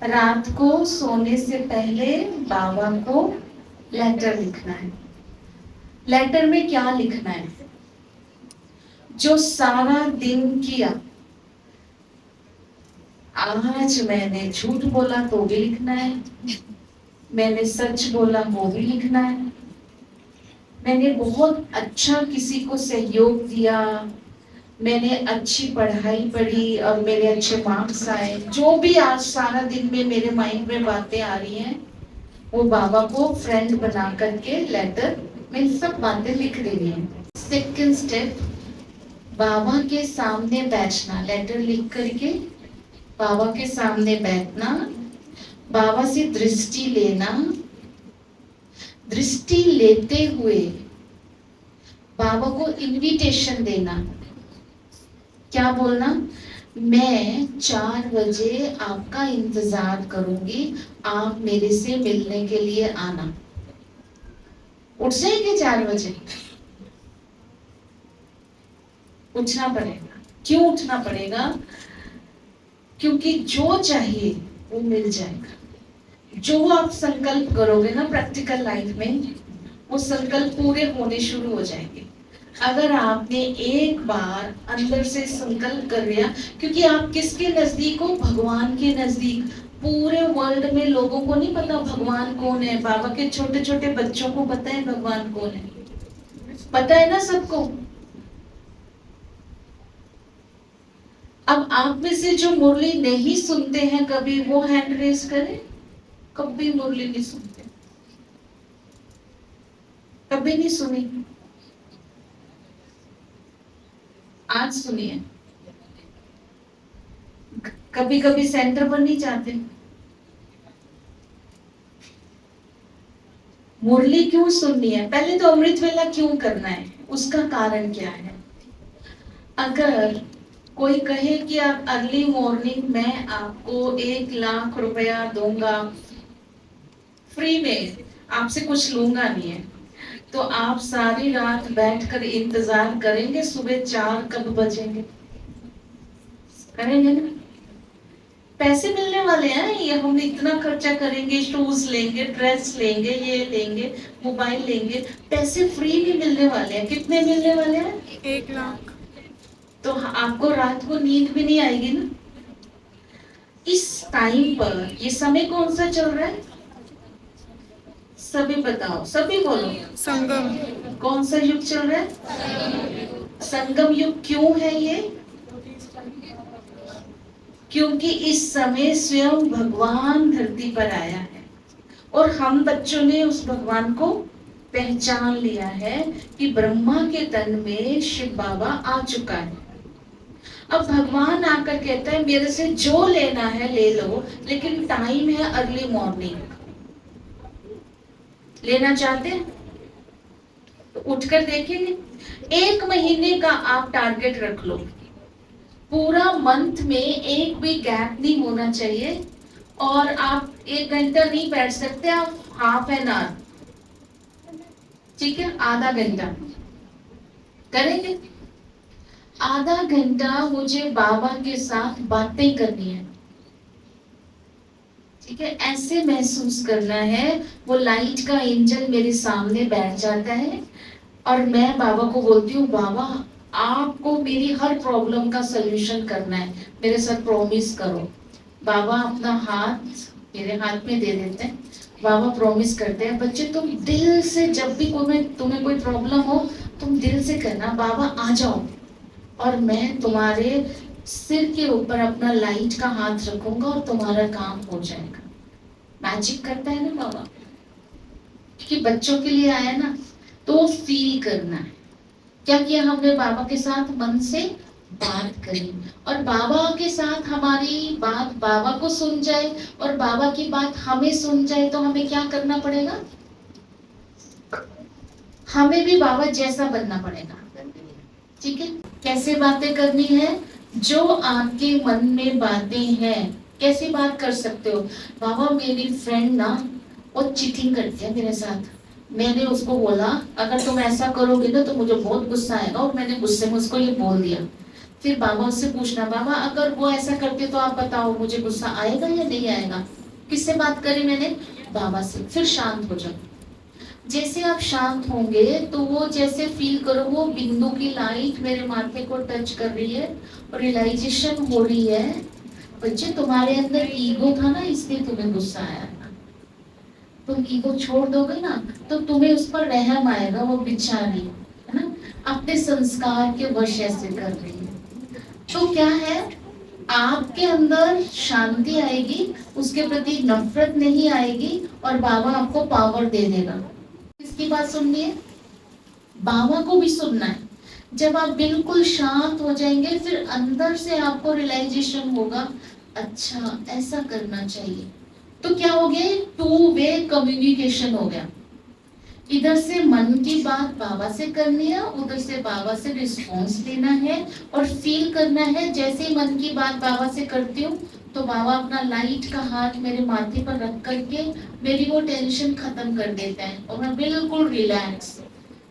रात को सोने से पहले बाबा को लेटर लिखना है। लेटर में क्या लिखना है? जो सारा दिन किया, आज मैंने झूठ बोला तो भी लिखना है, मैंने सच बोला वो भी लिखना है, मैंने बहुत अच्छा किसी को सहयोग दिया, मैंने अच्छी पढ़ाई पढ़ी और मेरे अच्छे मार्क्स आए, जो भी आज सारा दिन में मेरे माइंड में बातें आ रही हैं वो बाबा को फ्रेंड बना करके लेटर में सब बातें लिख देनी है। सेकंड स्टेप, बाबा के सामने बैठना, लेटर लिख करके बाबा के सामने बैठना, बाबा से दृष्टि लेना, दृष्टि लेते हुए बाबा को इनविटेशन देना। क्या बोलना? मैं 4 बजे आपका इंतजार करूंगी, आप मेरे से मिलने के लिए आना। उठ जाएंगे 4 बजे? उठना पड़ेगा। क्यों उठना पड़ेगा? क्योंकि जो चाहिए वो मिल जाएगा। जो आप संकल्प करोगे ना प्रैक्टिकल लाइफ में, वो संकल्प पूरे होने शुरू हो जाएंगे। अगर आपने एक बार अंदर से संकल्प कर लिया, क्योंकि आप किसके नजदीक हो? भगवान के नजदीक। पूरे वर्ल्ड में लोगों को नहीं पता भगवान कौन है। बाबा के छोटे छोटे बच्चों को पता है भगवान कौन है, पता है ना सबको। अब आप में से जो मुरली नहीं सुनते हैं कभी, वो हैंड रेज करें। कभी मुरली नहीं सुनते, कभी नहीं सुनी, आज सुनिए। कभी कभी सेंटर पर नहीं जाते। मुरली क्यों सुननी है? पहले तो अमृत वेला क्यों करना है, उसका कारण क्या है? अगर कोई कहे कि आप अर्ली मॉर्निंग मैं आपको 1 लाख रुपया दूंगा फ्री में, आपसे कुछ लूंगा नहीं है, तो आप सारी रात बैठकर इंतजार करेंगे सुबह 4 कब बजेंगे? करेंगे ना? पैसे मिलने वाले हैं, ये हम इतना खर्चा करेंगे, शूज लेंगे, ड्रेस लेंगे, ये लेंगे, मोबाइल लेंगे, पैसे फ्री भी मिलने वाले हैं। कितने मिलने वाले हैं? 1 लाख। तो आपको रात को नींद भी नहीं आएगी ना। इस टाइम पर ये समय कौन सा चल रहा है? सभी बताओ, सभी बोलो। संगम। कौन सा युग चल रहा है? संगम युग। क्यों है ये? क्योंकि इस समय स्वयं भगवान धरती पर आया है और हम बच्चों ने उस भगवान को पहचान लिया है कि ब्रह्मा के तन में शिव बाबा आ चुका है। अब भगवान आकर कहता है मेरे से जो लेना है ले लो, लेकिन टाइम है अर्ली मॉर्निंग। लेना चाहते हैं तो उठकर देखेंगे। 1 महीने का आप टारगेट रख लो, पूरा मंथ में एक भी गैप नहीं होना चाहिए। और आप 1 घंटा नहीं बैठ सकते, आप हाफ एन आवर, ठीक है, आधा घंटा करेंगे। आधा घंटा मुझे बाबा के साथ बातें करनी है, ठीक है, ऐसे महसूस करना है वो लाइट का एंजल मेरे सामने बैठ जाता है और मैं बाबा को बोलती हूँ बाबा आपको मेरी हर प्रॉब्लम का सलूशन करना है, मेरे साथ प्रॉमिस करो। बाबा अपना हाथ मेरे हाथ में दे देते हैं। बाबा प्रॉमिस करते हैं बच्चे तुम दिल से, जब भी तुम्हें कोई प्रॉब्लम हो तुम दिल से कहना बाबा आ जाओ, और मैं तुम्हारे सिर के ऊपर अपना लाइट का हाथ रखूंगा और तुम्हारा काम हो जाएगा। मैजिक करता है ना बाबा, क्योंकि बच्चों के लिए आया ना, तो फील करना है। क्या किया हमने? बाबा के साथ मन से बात करी और बाबा के साथ हमारी बात बाबा को सुन जाए और बाबा की बात हमें सुन जाए, तो हमें क्या करना पड़ेगा? हमें भी बाबा जैसा बनना पड़ेगा, ठीक है। कैसे बातें करनी है? जो आपके मन में बातें हैं, कैसी बात कर सकते हो? बाबा मेरी फ्रेंड ना वो चीटिंग करती है मेरे साथ, मैंने उसको बोला अगर तुम ऐसा करोगे ना तो मुझे बहुत गुस्सा आएगा और मैंने गुस्से में उसको ये बोल दिया। फिर बाबा से पूछना, बाबा अगर वो ऐसा करते तो आप बताओ मुझे गुस्सा आएगा या नहीं आएगा? किससे बात करी मैंने? बाबा से। फिर शांत हो जाओ। जैसे आप शांत होंगे तो वो जैसे फील करो वो बिंदु की लाइट मेरे माथे को टच कर रही है और रियलाइजेशन हो रही है, बच्चे तुम्हारे अंदर ईगो था ना इसलिए तुम्हें गुस्सा आया था। तुम ईगो छोड़ दोगे ना तो तुम्हें उस पर रहम आएगा, वो बेचारी है ना अपने संस्कार के वश ऐसे कर रही है। तो क्या है, आपके अंदर शांति आएगी, उसके प्रति नफरत नहीं आएगी और बाबा आपको पावर दे देगा। किसकी बात सुननी है? बाबा को भी सुनना है। जब आप बिल्कुल शांत हो जाएंगे फिर अंदर से आपको रियलाइजेशन होगा, अच्छा ऐसा करना चाहिए। तो क्या हो गया? टू वे कम्युनिकेशन हो गया। इधर से मन की बात बाबा से करनी है, उधर से बाबा से रिस्पॉन्स लेना है और फील करना है। जैसे ही मन की बात बाबा से करती हूँ तो बाबा अपना लाइट का हाथ मेरे माथे पर रख करके मेरी वो टेंशन खत्म कर देते हैं और मैं बिल्कुल रिलैक्स।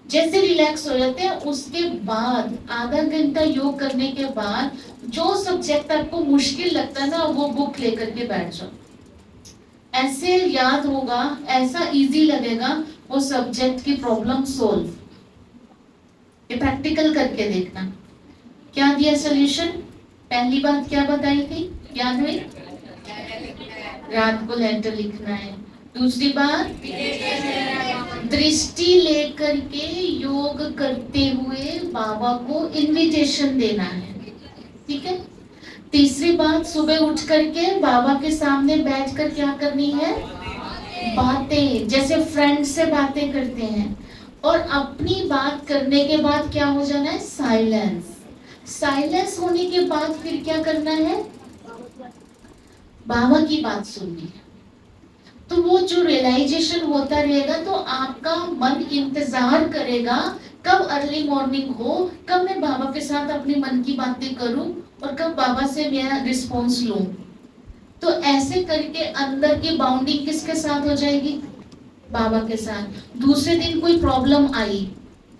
जैसे रिलैक्स हो जाते हैं उसके बाद आधा घंटा योग करने के बाद जो सब्जेक्ट आपको मुश्किल लगता है ना वो बुक लेकर के बैठ जाओ। ऐसे याद होगा, ऐसा इजी लगेगा वो सब्जेक्ट की प्रॉब्लम सोल्व। ये प्रैक्टिकल करके देखना। क्या दिया सॉल्यूशन? पहली बात क्या बताई थी, याद हुई? रात को लेटर लिखना है। दूसरी बात, दृष्टि लेकर के योग करते हुए बाबा को इनविटेशन देना है, ठीक है। तीसरी बात, सुबह उठ करके बाबा के सामने बैठकर क्या करनी है? बातें, जैसे फ्रेंड से बातें करते हैं। और अपनी बात करने के बाद क्या हो जाना है? साइलेंस। साइलेंस होने के बाद फिर क्या करना है? बाबा की बात सुननी है। तो वो जो रियलाइजेशन होता रहेगा तो आपका मन इंतजार करेगा कब अर्ली मॉर्निंग हो, कब मैं बाबा के साथ अपनी मन की बातें करूं और कब बाबा से मैं रिस्पॉन्स लूं। तो ऐसे करके अंदर की बाउंडिंग किसके साथ हो जाएगी? बाबा के साथ। दूसरे दिन कोई प्रॉब्लम आई,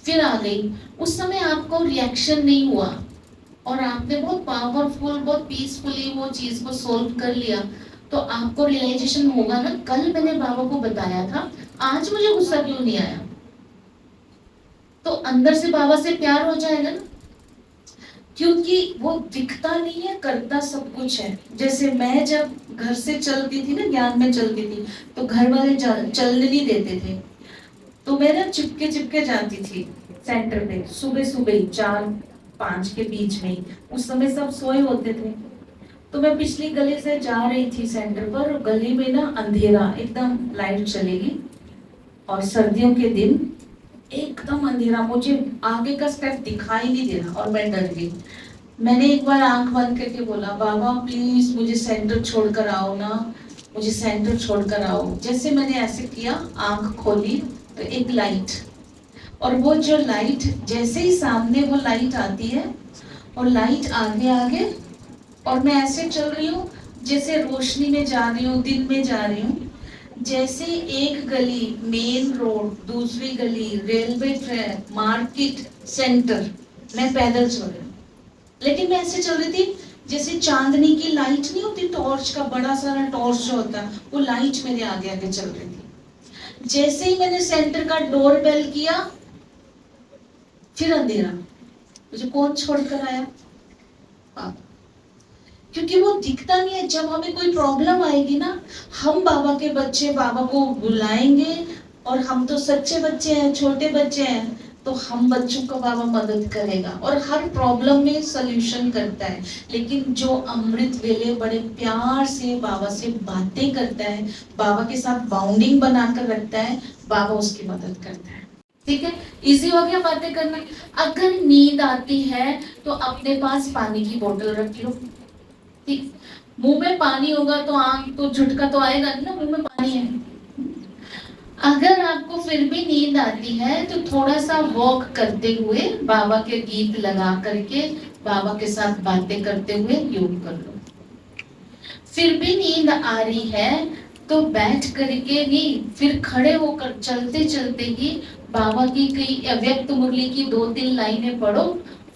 फिर आ गई, उस समय आपको रिएक्शन नहीं हुआ और आपने बहुत पावरफुल, बहुत पीसफुली वो चीज को सोल्व कर लिया। तो आपको रियलाइजेशन होगा ना, कल मैंने बाबा को बताया था, आज मुझे गुस्सा क्यों नहीं आया? तो अंदर से बाबा से प्यार हो जाएगा ना, क्योंकि वो दिखता नहीं है, करता सब कुछ है। जैसे मैं जब घर से चलती थी ना, ज्ञान में चलती थी, तो घर वाले चलने नहीं देते थे, तो मैं ना चिपके चिपके जाती थी सेंटर पे सुबह सुबह 4-5 के बीच में। उस समय सब सोए होते थे, तो मैं पिछली गली से जा रही थी सेंटर पर, और गली में ना अंधेरा, एकदम लाइट चलेगी और सर्दियों के दिन एकदम अंधेरा, मुझे आगे का स्टेप दिखाई नहीं दे रहा और मैं डर गई। मैंने एक बार आंख बंद करके बोला, बाबा प्लीज मुझे सेंटर छोड़कर आओ ना, मुझे सेंटर छोड़कर आओ। जैसे मैंने ऐसे किया, आंख खोली तो एक लाइट, और वो जो लाइट जैसे ही सामने वो लाइट आती है और लाइट आगे आगे, और मैं ऐसे चल रही हूँ जैसे रोशनी में जा रही हूँ, दिन में जा रही हूँ। जैसे एक गली मेन रोड, दूसरी गली रेलवे ट्रैक, मार्केट, सेंटर, मैं पैदल चल रही हूँ। लेकिन मैं ऐसे चल रही थी जैसे चांदनी की लाइट नहीं होती, टॉर्च का बड़ा सारा टॉर्च जो होता है, वो लाइट मेरे आगे आगे चल रही थी। जैसे ही मैंने सेंटर का डोर बेल किया, फिर अंधेरा। मुझे कौन छोड़कर आया? बाबा। क्योंकि वो दिखता नहीं है। जब हमें कोई प्रॉब्लम आएगी ना, हम बाबा के बच्चे बाबा को बुलाएंगे, और हम तो सच्चे बच्चे हैं, छोटे बच्चे हैं, तो हम बच्चों को बाबा मदद करेगा और हर प्रॉब्लम में सॉल्यूशन करता है। लेकिन जो अमृत वेले बड़े प्यार से बाबा से बातें करता है, बाबा के साथ बाउंडिंग बनाकर रखता है, बाबा उसकी मदद करता है। ठीक है, इजी हो गया बातें करना। अगर नींद आती है तो अपने पास पानी की बोतल रख लो, ठीक। मुंह में पानी होगा तो आंख तो झटका तो आएगा ना, मुंह में पानी है। अगर आपको फिर भी नींद आती है तो थोड़ा सा वॉक करते हुए, बाबा के गीत लगा करके, बाबा के साथ बातें करते हुए योग कर लो। फिर भी नींद आ रही है तो बैठ करके नहीं, फिर खड़े होकर चलते चलते ही बाबा की कई अव्यक्त मुरली की 2-3 लाइनें पढ़ो,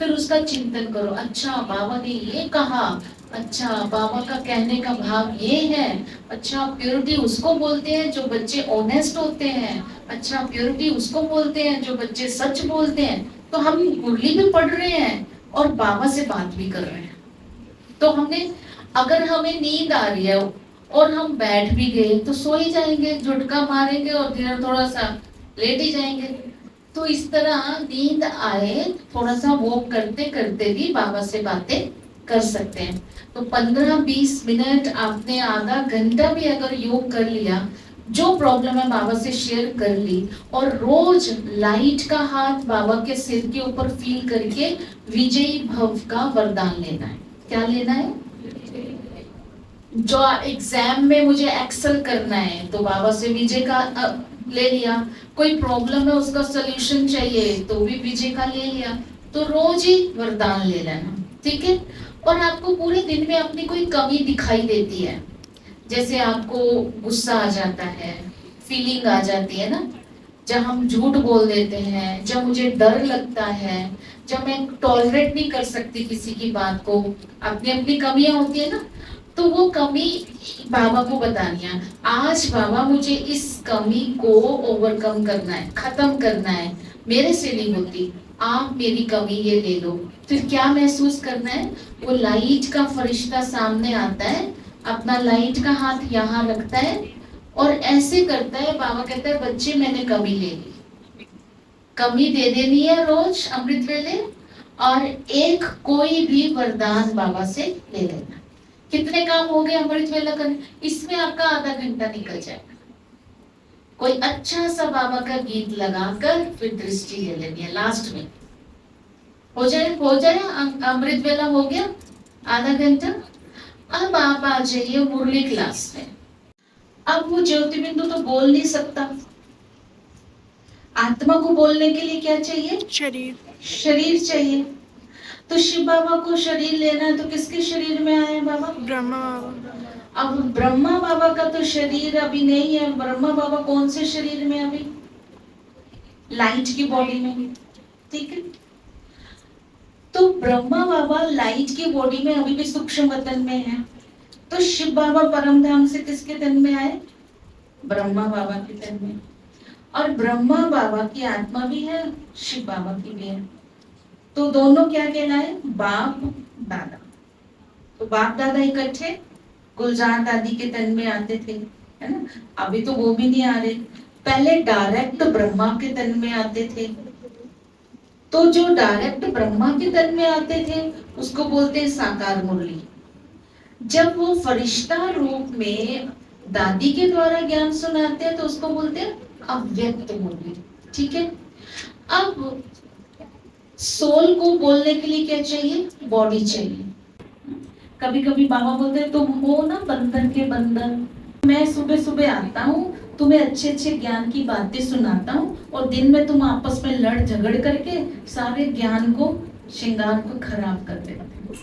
फिर उसका चिंतन करो, अच्छा बाबा ने ये कहा, अच्छा बाबा का कहने का भाव ये है, अच्छा प्योरिटी उसको बोलते हैं जो बच्चे ऑनेस्ट होते हैं, अच्छा प्योरिटी उसको बोलते हैं जो बच्चे सच बोलते हैं। तो हम मुरली भी पढ़ रहे हैं और बाबा से बात भी कर रहे हैं। तो हमने, अगर हमें नींद आ रही है और हम बैठ भी गए तो सो ही जाएंगे, झुटका मारेंगे और फिर थोड़ा सा लेट ही जाएंगे। तो इस तरह नींद आए, थोड़ा सा वॉक करते करते भी बाबा से बातें कर सकते हैं। तो 15-20 मिनट आपने, आधा घंटा भी अगर योग कर लिया, जो प्रॉब्लम है बाबा से शेयर कर ली, और रोज लाइट का हाथ बाबा के सिर के ऊपर फील करके विजयी भव का वरदान लेना है। क्या लेना है? जो एग्जाम में मुझे एक्सेल करना है तो बाबा से विजय का ले लिया, कोई प्रॉब्लम है उसका सॉल्यूशन चाहिए तो भी विजय का ले लिया। तो रोज ही वरदान ले लेना, ठीक है। और आपको पूरे दिन में अपनी कोई कमी दिखाई देती है, जैसे आपको गुस्सा आ जाता है, फीलिंग आ जाती है ना, जब हम झूठ बोल देते हैं, जब मुझे डर लगता है, जब मैं टॉलरेट नहीं कर सकती किसी की बात को, अपनी अपनी कमियां होती है ना, तो वो कमी बाबा को बतानी है। आज बाबा मुझे इस कमी को ओवरकम करना है, खत्म करना है, मेरे से नहीं होती, आप मेरी कमी ये ले लो। फिर क्या महसूस करना है? वो लाइट का फरिश्ता सामने आता है, अपना लाइट का हाथ यहाँ रखता है और ऐसे करता है, बाबा कहता है बच्चे मैंने कमी ले ली, कमी दे देनी है रोज अमृत वेले, और एक कोई भी वरदान बाबा से ले लेना। कितने काम हो गए अमृत वेला करने, इसमें आपका आधा घंटा निकल जाएगा। कोई अच्छा सा बाबा का गीत लगाकर फिर दृष्टि ले लेनी है, लास्ट में हो जाए अमृत वेला हो गया, आधा घंटा। अब आप आ जाइए मुरली क्लास में। अब वो ज्योति बिंदु तो बोल नहीं सकता, आत्मा को बोलने के लिए क्या चाहिए? शरीर चाहिए। तो शिव बाबा को शरीर लेना है तो किसके शरीर में आए बाबा? ब्रह्मा बाबा। अब ब्रह्मा बाबा का तो शरीर अभी नहीं है, ब्रह्मा बाबा कौन से शरीर में अभी? लाइट की बॉडी में, ठीक है। तो ब्रह्मा बाबा लाइट की बॉडी में अभी भी सूक्ष्म वतन में है। तो शिव बाबा परम धाम से किसके तन में आए? ब्रह्मा बाबा के तन में। और ब्रह्मा बाबा की आत्मा भी है, शिव बाबा की भी है। तो दोनों क्या कहलाए? बाप दादा। तो बाप दादा इकट्ठे गुलजार दादी के तन में आते थे, है ना। अभी तो वो भी नहीं आ रहे, पहले डायरेक्ट ब्रह्मा के तन में आते थे। तो जो डायरेक्ट ब्रह्मा के तन में आते थे उसको बोलते हैं साकार मुरली। जब वो फरिश्ता रूप में दादी के द्वारा ज्ञान सुनाते हैं तो उसको बोलते हैं अव्यक्त मुरली, ठीक है। अब सोल को बोलने के लिए क्या चाहिए? बॉडी चाहिए। कभी कभी बाबा बोलते हैं तुम हो ना बंदर के बंदर, मैं सुबह सुबह आता हूँ, तुम्हें अच्छे अच्छे ज्ञान की बातें सुनाता हूँ और दिन में तुम आपस में लड़ झगड़ करके सारे ज्ञान को, श्रृंगार को खराब कर देते हो।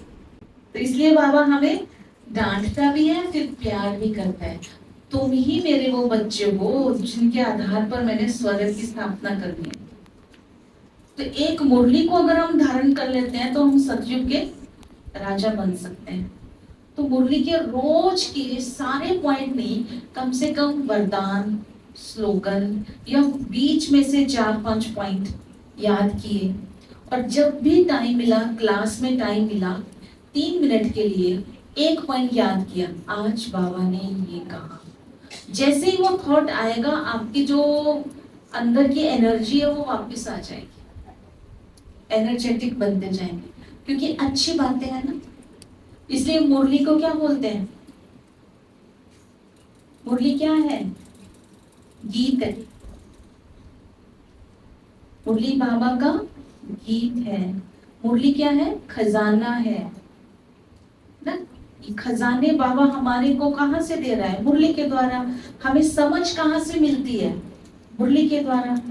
तो इसलिए बाबा हमें डांटता भी है, फिर प्यार भी करता है। तुम ही मेरे वो बच्चे हो जिनके आधार पर मैंने स्वर्ग की स्थापना करनी है। तो एक मुरली को अगर हम धारण कर लेते हैं तो हम सतयुग के राजा बन सकते हैं। तो मुरली के रोज के सारे पॉइंट नहीं, कम से कम वरदान, स्लोगन या बीच में से 4-5 पॉइंट याद किए। और जब भी टाइम मिला, क्लास में टाइम मिला, 3 मिनट के लिए एक पॉइंट याद किया, आज बाबा ने ये कहा। जैसे ही वो थॉट आएगा, आपकी जो अंदर की एनर्जी है वो वापस आ जाएगी, एनर्जेटिक बनते जाएंगे, क्योंकि अच्छी बातें हैं ना। इसलिए मुरली को क्या बोलते हैं? मुरली क्या है? गीत है। मुरली बाबा का गीत है। मुरली क्या है? खजाना है ना। खजाने बाबा हमारे को कहां से दे रहा है? मुरली के द्वारा। हमें समझ कहां से मिलती है? मुरली के द्वारा।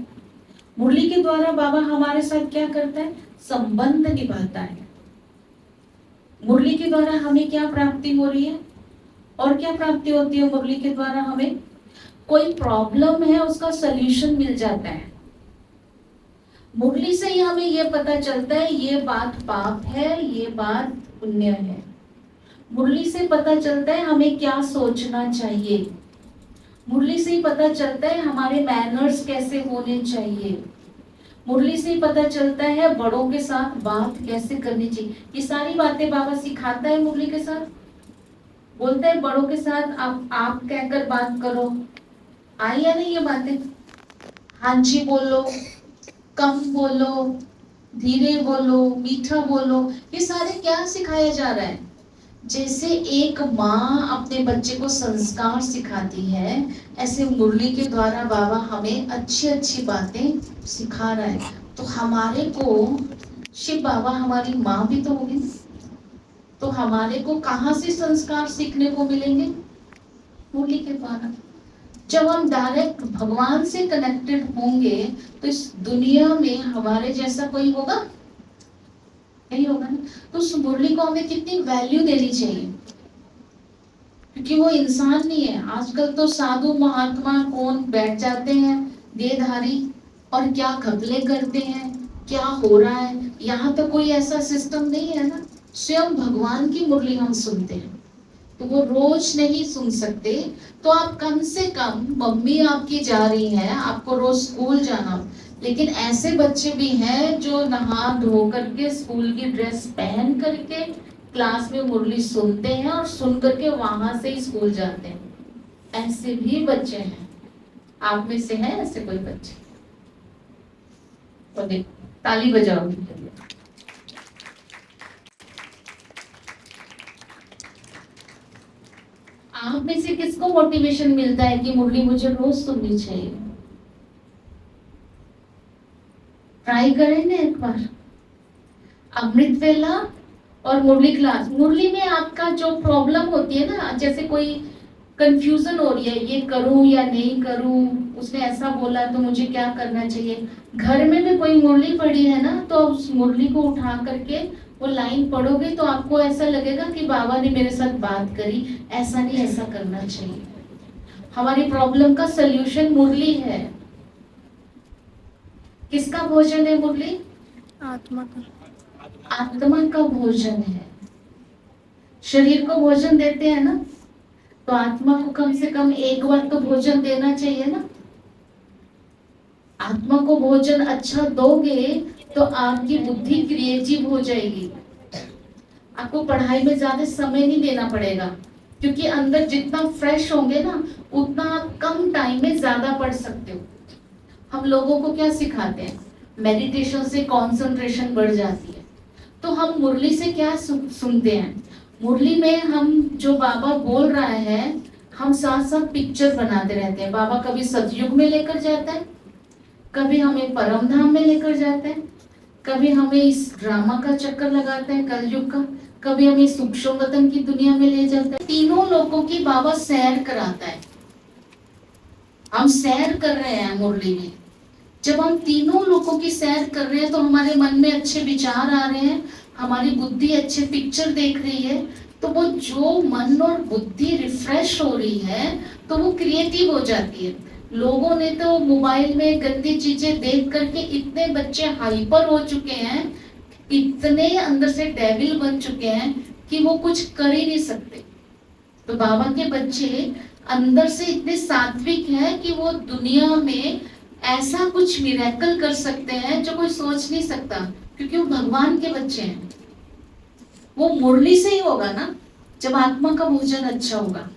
मुरली के द्वारा बाबा हमारे साथ क्या करता है? संबंध निभाता है। मुरली के द्वारा हमें क्या प्राप्ति हो रही है? और क्या प्राप्ति होती है मुरली के द्वारा? हमें कोई प्रॉब्लम है उसका सलूशन मिल जाता है। मुरली से ही हमें ये पता चलता है ये बात पाप है, ये बात पुण्य है। मुरली से पता चलता है हमें क्या सोचना चाहिए। मुरली से ही पता चलता है हमारे मैनर्स कैसे होने चाहिए। मुरली से ही पता चलता है बड़ों के साथ बात कैसे करनी चाहिए। ये सारी बातें बाबा सिखाता है मुरली के साथ। बोलता है बड़ों के साथ आप कहकर बात करो। आई या नहीं ये बातें? हाँ जी बोलो, कम बोलो, धीरे बोलो, मीठा बोलो। ये सारे क्या सिखाया जा रहा है? जैसे एक माँ अपने बच्चे को संस्कार सिखाती है, ऐसे मुरली के द्वारा बाबा हमें अच्छी अच्छी बातें सिखा रहा है। तो हमारे को शिव बाबा हमारी माँ भी तो होगी, तो हमारे को कहाँ से संस्कार सीखने को मिलेंगे? मुरली के द्वारा। जब हम डायरेक्ट भगवान से कनेक्टेड होंगे तो इस दुनिया में हमारे जैसा कोई होगा नहीं, होगा ना। तो उस मुरली को हमें कितनी वैल्यू देनी चाहिए, क्योंकि वो इंसान नहीं है। आजकल तो साधु महात्मा कौन बैठ जाते हैं देहधारी, और क्या घपले करते हैं, क्या हो रहा है। यहाँ तो कोई ऐसा सिस्टम नहीं है ना। स्वयं भगवान की मुरली हम सुनते हैं, तो वो रोज नहीं सुन सकते। तो आप कम से कम, मम्मी आपकी जा रही है, आपको रोज स्कूल जाना, लेकिन ऐसे बच्चे भी हैं जो नहा धो करके स्कूल की ड्रेस पहन करके क्लास में मुरली सुनते हैं और सुन करके वहां से ही स्कूल जाते हैं। ऐसे भी बच्चे हैं। आप में से हैं ऐसे कोई बच्चे? तो देख, ताली बजाओ। आप में से किसको मोटिवेशन मिलता है कि मुरली मुझे रोज सुननी चाहिए? ट्राई करें ना एक बार। अमृत वेला और मुरली क्लास। मुरली में आपका जो प्रॉब्लम होती है ना, जैसे कोई कंफ्यूजन हो रही है, ये करूं या नहीं करूं, उसने ऐसा बोला तो मुझे क्या करना चाहिए। घर में भी कोई मुरली पड़ी है ना, तो उस मुरली को उठा करके वो लाइन पढ़ोगे तो आपको ऐसा लगेगा कि बाबा ने मेरे साथ बात करी, ऐसा नहीं ऐसा करना चाहिए। हमारी प्रॉब्लम का सल्यूशन मुरली है। किसका भोजन है मुरली? आत्मा का। आत्मा का भोजन है। शरीर को भोजन देते हैं ना, तो आत्मा को कम से कम एक बार तो भोजन देना चाहिए ना। आत्मा को भोजन अच्छा दोगे तो आपकी बुद्धि क्रिएटिव हो जाएगी। आपको पढ़ाई में ज्यादा समय नहीं देना पड़ेगा, क्योंकि अंदर जितना फ्रेश होंगे ना, उतना आप कम टाइम में ज्यादा पढ़ सकते हो। हम लोगों को क्या सिखाते हैं? मेडिटेशन से कंसंट्रेशन बढ़ जाती है। तो हम मुरली से क्या सुनते हैं? मुरली में हम जो बाबा बोल रहा है, हम साथ साथ पिक्चर बनाते रहते हैं। बाबा कभी सतयुग में लेकर जाता है, कभी हमें परम धाम में लेकर जाता है, कभी हमें इस ड्रामा का चक्कर लगाता है कलयुग का, कभी हमें सूक्ष्म वतन की दुनिया में ले जाता है। तीनों लोगों की बाबा सैर कराता है। हम सैर कर रहे हैं मुरली में। जब हम तीनों लोगों की सैर कर रहे हैं तो हमारे मन में अच्छे विचार आ रहे हैं, हमारी बुद्धि अच्छे पिक्चर देख रही है। तो वो जो मन और बुद्धि रिफ्रेश हो रही है तो वो क्रिएटिव हो जाती है। लोगों ने तो मोबाइल में गंदी चीजें देख करके इतने बच्चे हाइपर हो चुके हैं, इतने अंदर से डेविल बन चुके हैं कि वो कुछ कर ही नहीं सकते। तो बाबा के बच्चे अंदर से इतने सात्विक हैं कि वो दुनिया में ऐसा कुछ मिरेकल कर सकते हैं जो कोई सोच नहीं सकता, क्योंकि वो भगवान के बच्चे हैं। वो मुरली से ही होगा ना, जब आत्मा का भोजन अच्छा होगा।